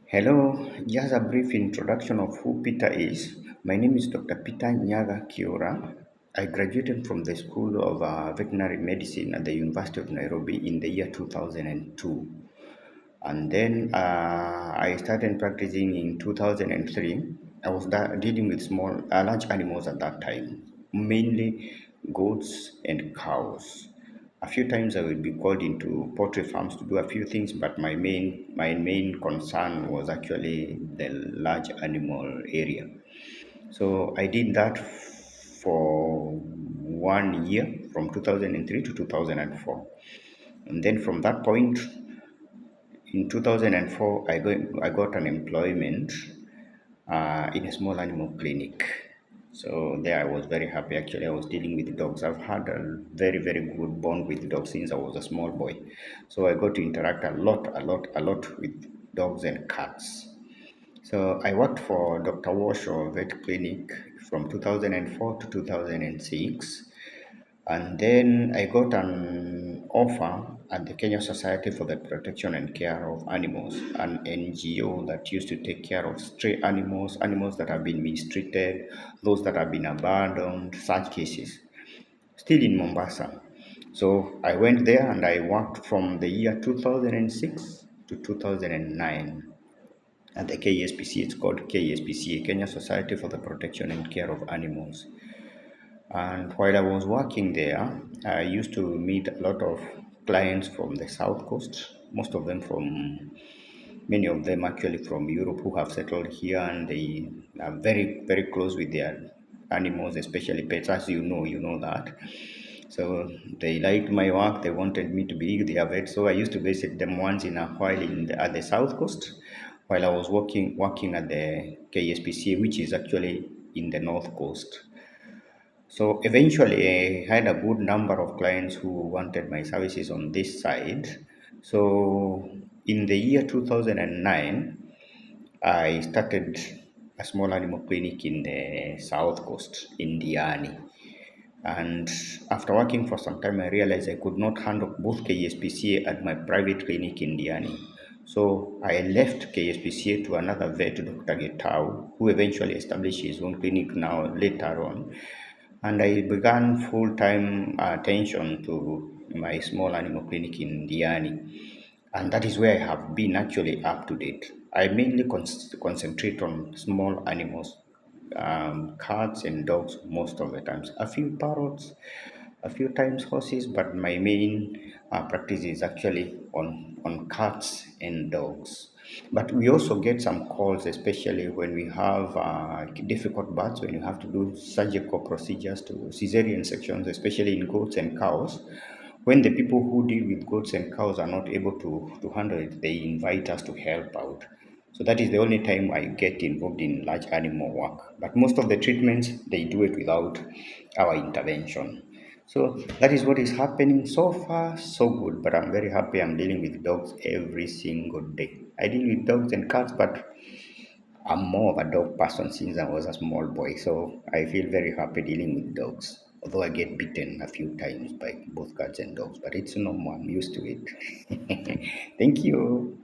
Hello, just a brief introduction of who Peter is. My name is Dr. Peter Nyaga Kiora. I graduated from the School of Veterinary Medicine at the University of Nairobi in the year 2002. And then I started practicing in 2003. I was dealing with large animals at that time, mainly goats and cows. A few times I would be called into poultry farms to do a few things, but my main concern was actually the large animal area. So I did that for 1 year from 2003 to 2004. And then from that point, in 2004, I got an employment in a small animal clinic. So there I was very happy. Actually, I was dealing with dogs. I've had a very, very good bond with dogs since I was a small boy. So I got to interact a lot with dogs and cats. So I worked for Dr. Washoe Vet Clinic from 2004 to 2006. And then I got an offer at the Kenya Society for the Protection and Care of Animals, an NGO that used to take care of stray animals, animals that have been mistreated, those that have been abandoned, such cases, still in Mombasa. So I went there and I worked from the year 2006 to 2009 at the KSPC. It's called KSPCA, Kenya Society for the Protection and Care of Animals. And while I was working there, I used to meet a lot of clients from the South Coast, most of them from, many of them actually from Europe who have settled here and they are very, very close with their animals, especially pets. As you know that. So they liked my work, they wanted me to be their vet. So I used to visit them once in a while at the South Coast while I was working at the KSPC, which is actually in the North Coast. So eventually, I had a good number of clients who wanted my services on this side. So in the year 2009, I started a small animal clinic in the south coast in Diani. And after working for some time, I realized I could not handle both KSPCA and my private clinic in Diani. So I left KSPCA to another vet, Dr. Getau, who eventually established his own clinic now later on. And I began full-time attention to my small animal clinic in Diani. And that is where I have been actually up to date. I mainly concentrate on small animals, cats and dogs most of the times. A few parrots, a few times horses, but my main practice is actually on cats and dogs. But we also get some calls, especially when we have difficult births, when you have to do surgical procedures to cesarean sections, especially in goats and cows. When the people who deal with goats and cows are not able to handle it, they invite us to help out. So that is the only time I get involved in large animal work. But most of the treatments, they do it without our intervention. So that is what is happening so far, so good. But I'm very happy I'm dealing with dogs every single day. I deal with dogs and cats, but I'm more of a dog person since I was a small boy. So I feel very happy dealing with dogs. Although I get bitten a few times by both cats and dogs, but it's normal. I'm used to it. Thank you.